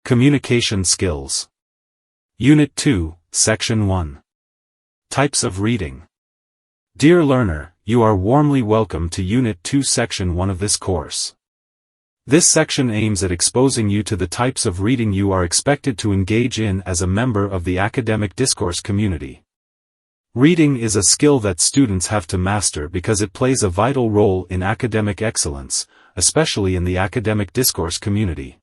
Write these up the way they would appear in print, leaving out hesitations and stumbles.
Communication Skills. Unit 2, Section 1. Types of Reading. Dear learner, you are warmly welcome to Unit 2 Section 1 of this course. This section aims at exposing you to the types of reading you are expected to engage in as a member of the academic discourse community. Reading is a skill that students have to master because it plays a vital role in academic excellence, especially in the academic discourse community.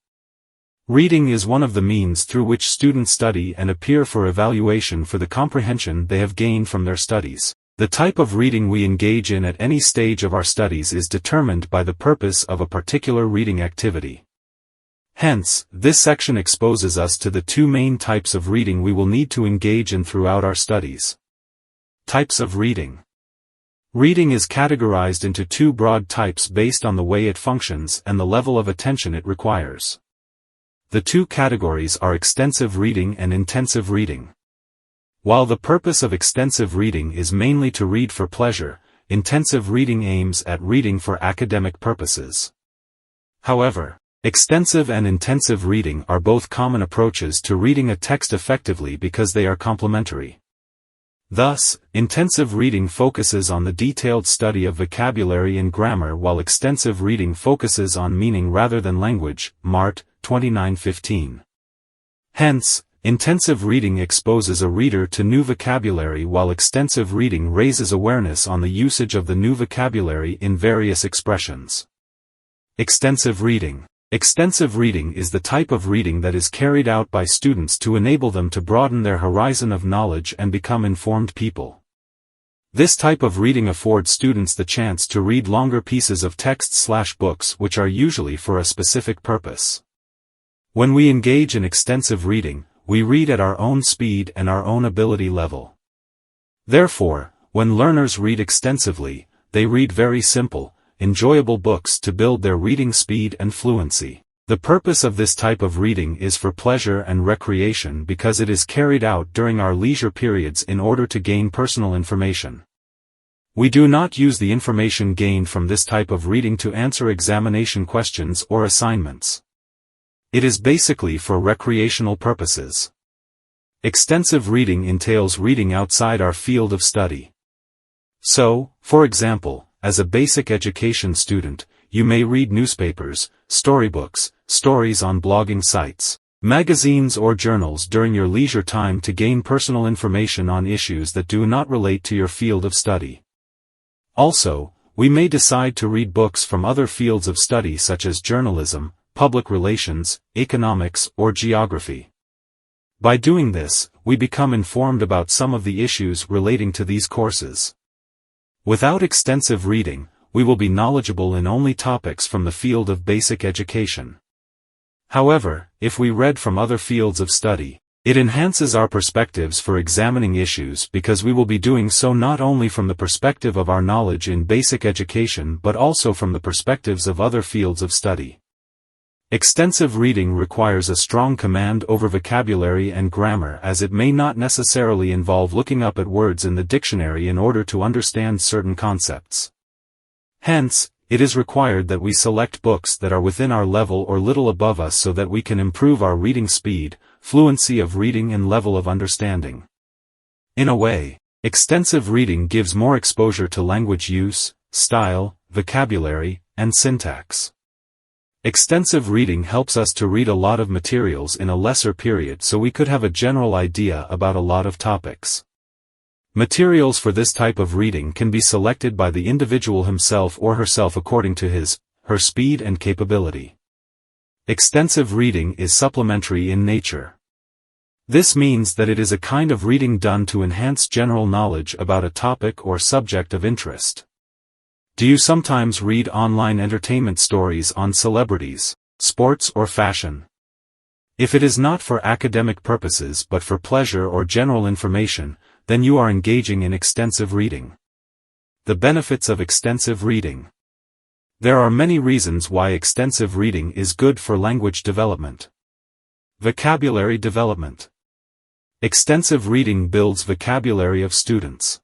Reading is one of the means through which students study and appear for evaluation for the comprehension they have gained from their studies. The type of reading we engage in at any stage of our studies is determined by the purpose of a particular reading activity. Hence, this section exposes us to the two main types of reading we will need to engage in throughout our studies. Types of reading. Reading is categorized into two broad types based on the way it functions and the level of attention it requires. The two categories are extensive reading and intensive reading. While the purpose of extensive reading is mainly to read for pleasure, intensive reading aims at reading for academic purposes. However, extensive and intensive reading are both common approaches to reading a text effectively because they are complementary. Thus, intensive reading focuses on the detailed study of vocabulary and grammar while extensive reading focuses on meaning rather than language. Mart, 2915. Hence, intensive reading exposes a reader to new vocabulary while extensive reading raises awareness on the usage of the new vocabulary in various expressions. Extensive reading. Extensive reading is the type of reading that is carried out by students to enable them to broaden their horizon of knowledge and become informed people. This type of reading affords students the chance to read longer pieces of text/books which are usually for a specific purpose. When we engage in extensive reading, we read at our own speed and our own ability level. Therefore, when learners read extensively, they read very simple, enjoyable books to build their reading speed and fluency. The purpose of this type of reading is for pleasure and recreation because it is carried out during our leisure periods in order to gain personal information. We do not use the information gained from this type of reading to answer examination questions or assignments. It is basically for recreational purposes. Extensive reading entails reading outside our field of study. So, for example, as a basic education student, you may read newspapers, storybooks, stories on blogging sites, magazines or journals during your leisure time to gain personal information on issues that do not relate to your field of study. Also, we may decide to read books from other fields of study such as journalism, public relations, economics, or geography. By doing this, we become informed about some of the issues relating to these courses. Without extensive reading, we will be knowledgeable in only topics from the field of basic education. However, if we read from other fields of study, it enhances our perspectives for examining issues because we will be doing so not only from the perspective of our knowledge in basic education but also from the perspectives of other fields of study. Extensive reading requires a strong command over vocabulary and grammar as it may not necessarily involve looking up at words in the dictionary in order to understand certain concepts. Hence, it is required that we select books that are within our level or little above us so that we can improve our reading speed, fluency of reading and level of understanding. In a way, extensive reading gives more exposure to language use, style, vocabulary, and syntax. Extensive reading helps us to read a lot of materials in a lesser period so we could have a general idea about a lot of topics. Materials for this type of reading can be selected by the individual himself or herself according to his/her speed and capability. Extensive reading is supplementary in nature. This means that it is a kind of reading done to enhance general knowledge about a topic or subject of interest. Do you sometimes read online entertainment stories on celebrities, sports or fashion? If it is not for academic purposes but for pleasure or general information, then you are engaging in extensive reading. The benefits of extensive reading. There are many reasons why extensive reading is good for language development. Vocabulary development. Extensive reading builds vocabulary of students.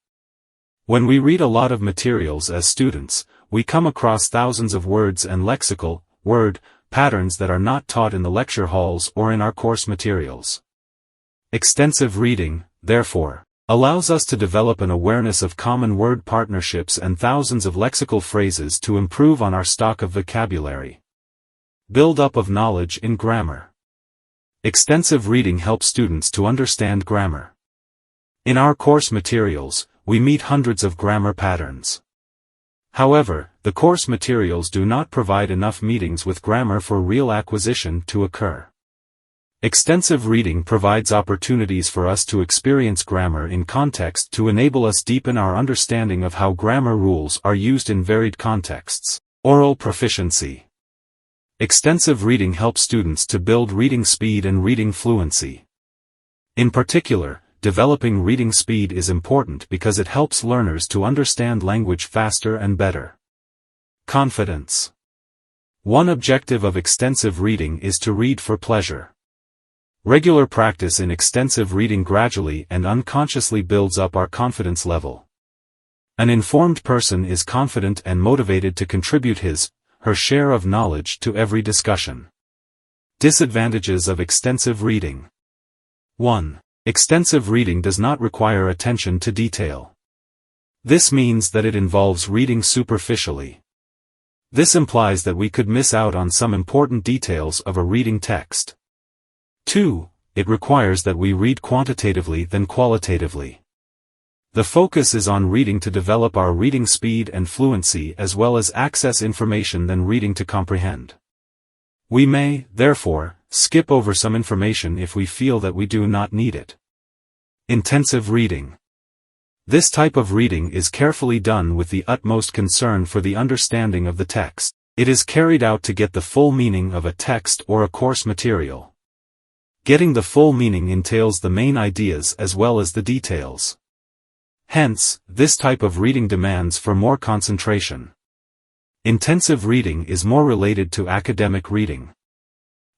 When we read a lot of materials as students, we come across thousands of words and lexical, word, patterns that are not taught in the lecture halls or in our course materials. Extensive reading, therefore, allows us to develop an awareness of common word partnerships and thousands of lexical phrases to improve on our stock of vocabulary. Build-up of knowledge in grammar. Extensive reading helps students to understand grammar. In our course materials, we meet hundreds of grammar patterns. However, the course materials do not provide enough meetings with grammar for real acquisition to occur. Extensive reading provides opportunities for us to experience grammar in context to enable us deepen our understanding of how grammar rules are used in varied contexts. Oral proficiency. Extensive reading helps students to build reading speed and reading fluency. In particular, developing reading speed is important because it helps learners to understand language faster and better. Confidence. One objective of extensive reading is to read for pleasure. Regular practice in extensive reading gradually and unconsciously builds up our confidence level. An informed person is confident and motivated to contribute her share of knowledge to every discussion. Disadvantages of extensive reading. 1. Extensive reading does not require attention to detail. This means that it involves reading superficially. This implies that we could miss out on some important details of a reading text. 2. It requires that we read quantitatively than qualitatively. The focus is on reading to develop our reading speed and fluency as well as access information than reading to comprehend. We may, therefore, skip over some information if we feel that we do not need it. Intensive reading. This type of reading is carefully done with the utmost concern for the understanding of the text. It is carried out to get the full meaning of a text or a course material. Getting the full meaning entails the main ideas as well as the details. Hence, this type of reading demands for more concentration. Intensive reading is more related to academic reading.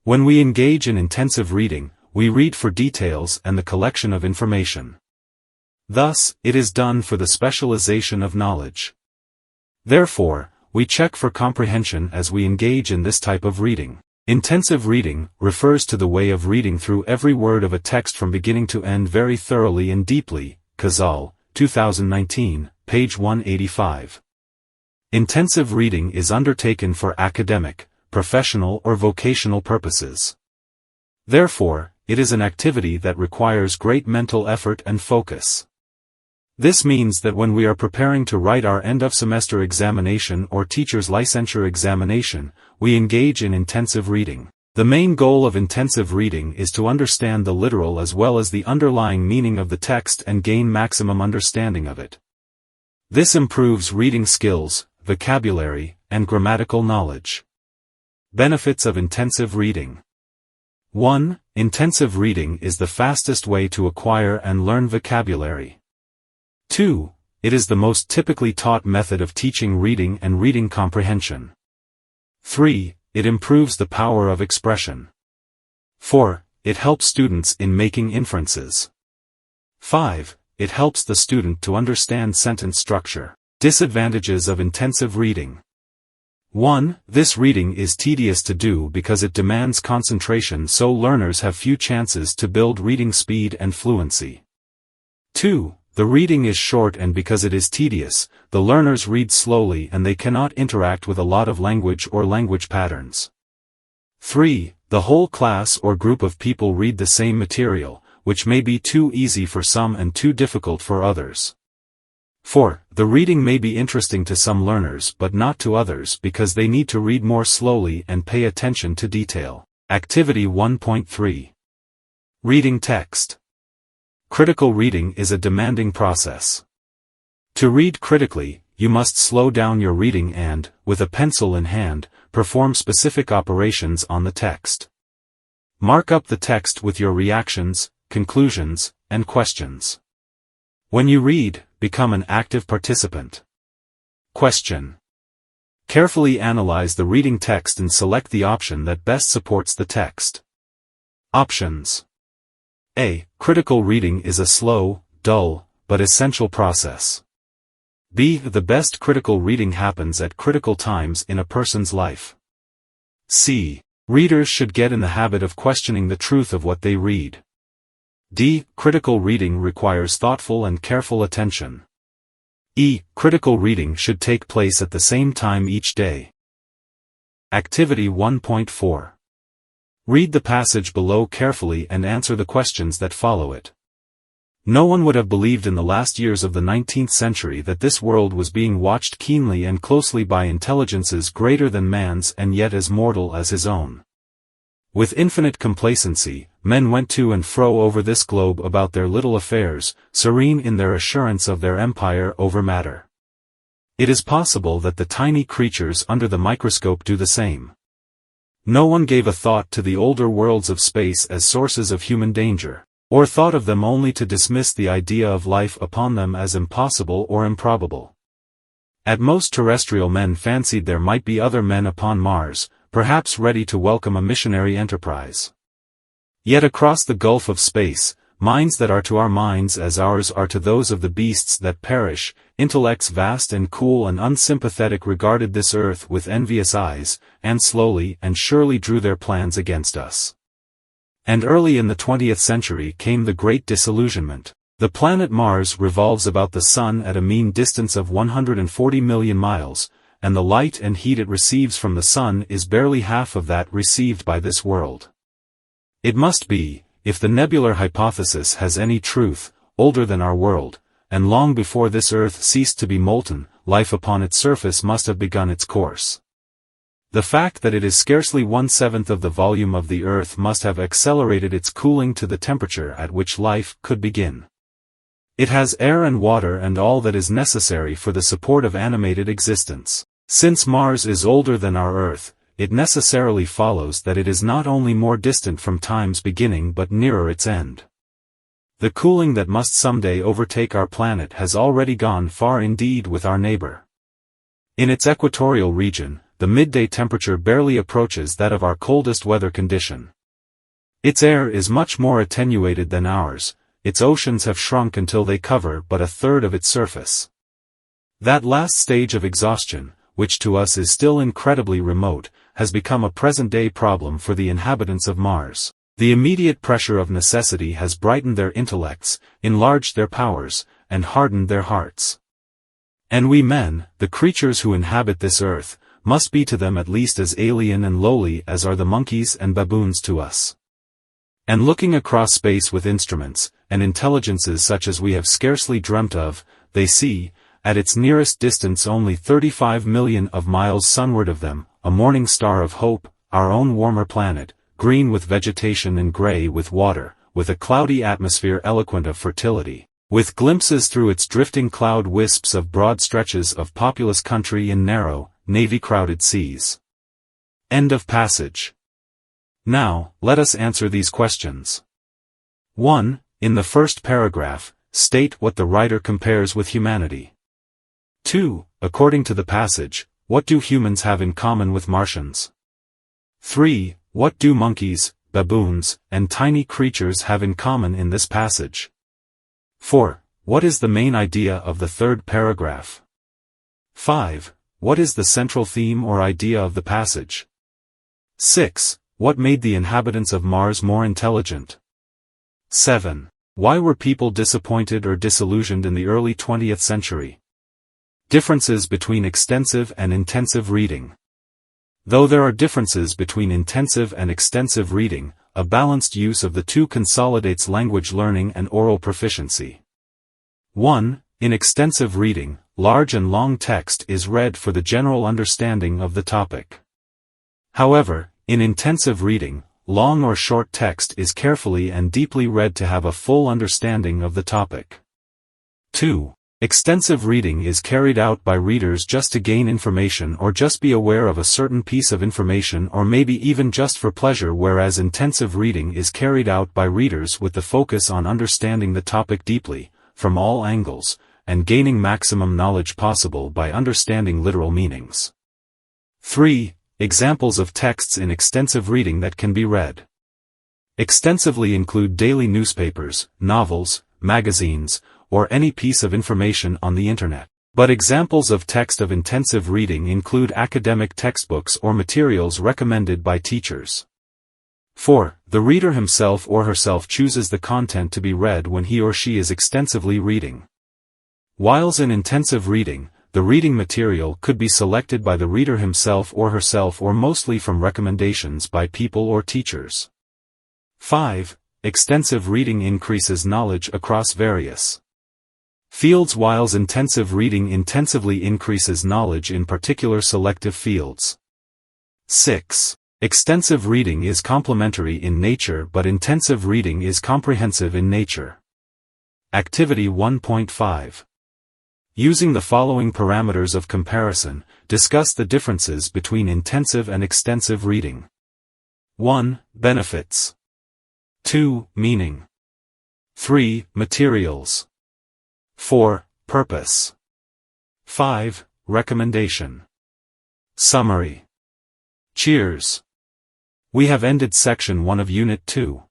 When we engage in intensive reading, we read for details and the collection of information. Thus, it is done for the specialization of knowledge. Therefore, we check for comprehension as we engage in this type of reading. Intensive reading refers to the way of reading through every word of a text from beginning to end very thoroughly and deeply. Khazal, 2019, page 185. Intensive reading is undertaken for academic, professional or vocational purposes. Therefore, it is an activity that requires great mental effort and focus. This means that when we are preparing to write our end-of-semester examination or teacher's licensure examination, we engage in intensive reading. The main goal of intensive reading is to understand the literal as well as the underlying meaning of the text and gain maximum understanding of it. This improves reading skills, vocabulary, and grammatical knowledge. Benefits of intensive reading. 1. Intensive reading is the fastest way to acquire and learn vocabulary. 2. It is the most typically taught method of teaching reading and reading comprehension. 3. It improves the power of expression. 4. It helps students in making inferences. 5. It helps the student to understand sentence structure. Disadvantages of intensive reading. 1. This reading is tedious to do because it demands concentration, so learners have few chances to build reading speed and fluency. 2. The reading is short, and because it is tedious, the learners read slowly and they cannot interact with a lot of language or language patterns. 3. The whole class or group of people read the same material, which may be too easy for some and too difficult for others. 4. The reading may be interesting to some learners but not to others because they need to read more slowly and pay attention to detail. Activity 1.3. Reading text. Critical reading is a demanding process. To read critically, you must slow down your reading and, with a pencil in hand, perform specific operations on the text. Mark up the text with your reactions, conclusions, and questions. When you read, become an active participant. Question. Carefully analyze the reading text and select the option that best supports the text. Options. A. Critical reading is a slow, dull, but essential process. B. The best critical reading happens at critical times in a person's life. C. Readers should get in the habit of questioning the truth of what they read. D. Critical reading requires thoughtful and careful attention. E. Critical reading should take place at the same time each day. Activity 1.4. Read the passage below carefully and answer the questions that follow it. No one would have believed in the last years of the 19th century that this world was being watched keenly and closely by intelligences greater than man's and yet as mortal as his own. With infinite complacency, men went to and fro over this globe about their little affairs, serene in their assurance of their empire over matter. It is possible that the tiny creatures under the microscope do the same. No one gave a thought to the older worlds of space as sources of human danger, or thought of them only to dismiss the idea of life upon them as impossible or improbable. At most terrestrial men fancied there might be other men upon Mars, perhaps ready to welcome a missionary enterprise. Yet across the gulf of space, minds that are to our minds as ours are to those of the beasts that perish, intellects vast and cool and unsympathetic regarded this earth with envious eyes, and slowly and surely drew their plans against us. And early in the 20th century came the great disillusionment. The planet Mars revolves about the Sun at a mean distance of 140 million miles, and the light and heat it receives from the Sun is barely half of that received by this world. It must be, if the nebular hypothesis has any truth, older than our world, and long before this Earth ceased to be molten, life upon its surface must have begun its course. The fact that it is scarcely 1/7 of the volume of the Earth must have accelerated its cooling to the temperature at which life could begin. It has air and water and all that is necessary for the support of animated existence. Since Mars is older than our Earth, it necessarily follows that it is not only more distant from time's beginning but nearer its end. The cooling that must someday overtake our planet has already gone far indeed with our neighbor. In its equatorial region, the midday temperature barely approaches that of our coldest weather condition. Its air is much more attenuated than ours, its oceans have shrunk until they cover but a third of its surface. That last stage of exhaustion, which to us is still incredibly remote, has become a present-day problem for the inhabitants of Mars. The immediate pressure of necessity has brightened their intellects, enlarged their powers, and hardened their hearts. And we men, the creatures who inhabit this earth, must be to them at least as alien and lowly as are the monkeys and baboons to us. And looking across space with instruments, and intelligences such as we have scarcely dreamt of, they see, at its nearest distance only 35 million of miles sunward of them, a morning star of hope, our own warmer planet, green with vegetation and gray with water, with a cloudy atmosphere eloquent of fertility, with glimpses through its drifting cloud wisps of broad stretches of populous country in narrow, navy-crowded seas. End of passage. Now, let us answer these questions. 1. In the first paragraph, state what the writer compares with humanity. 2. According to the passage, what do humans have in common with Martians? 3. What do monkeys, baboons, and tiny creatures have in common in this passage? 4. What is the main idea of the third paragraph? 5. What is the central theme or idea of the passage? 6. What made the inhabitants of Mars more intelligent? 7. Why were people disappointed or disillusioned in the early 20th century? Differences between extensive and intensive reading. Though there are differences between intensive and extensive reading, a balanced use of the two consolidates language learning and oral proficiency. 1. In extensive reading, large and long text is read for the general understanding of the topic. However, in intensive reading, long or short text is carefully and deeply read to have a full understanding of the topic. 2. Extensive reading is carried out by readers just to gain information or just be aware of a certain piece of information or maybe even just for pleasure, whereas intensive reading is carried out by readers with the focus on understanding the topic deeply, from all angles, and gaining maximum knowledge possible by understanding literal meanings. 3. Examples of texts in extensive reading that can be read extensively include daily newspapers, novels, magazines, or any piece of information on the Internet. But examples of text of intensive reading include academic textbooks or materials recommended by teachers. 4. The reader himself or herself chooses the content to be read when he or she is extensively reading. Whilst in intensive reading, the reading material could be selected by the reader himself or herself or mostly from recommendations by people or teachers. 5. Extensive reading increases knowledge across various fields, whilst intensive reading intensively increases knowledge in particular selective fields. 6. Extensive reading is complementary in nature but intensive reading is comprehensive in nature. Activity 1.5. Using the following parameters of comparison, discuss the differences between intensive and extensive reading. 1. Benefits. 2. Meaning. 3. Materials. 4. Purpose. 5. Recommendation. Summary. Cheers! We have ended section 1 of Unit 2.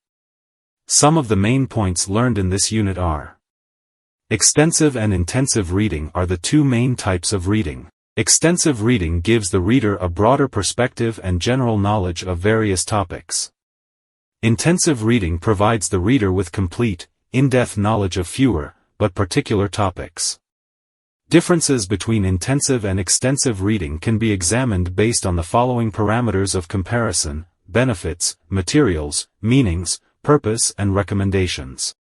Some of the main points learned in this unit are: extensive and intensive reading are the two main types of reading. Extensive reading gives the reader a broader perspective and general knowledge of various topics. Intensive reading provides the reader with complete, in-depth knowledge of fewer, but particular topics. Differences between intensive and extensive reading can be examined based on the following parameters of comparison: benefits, materials, meanings, purpose and recommendations.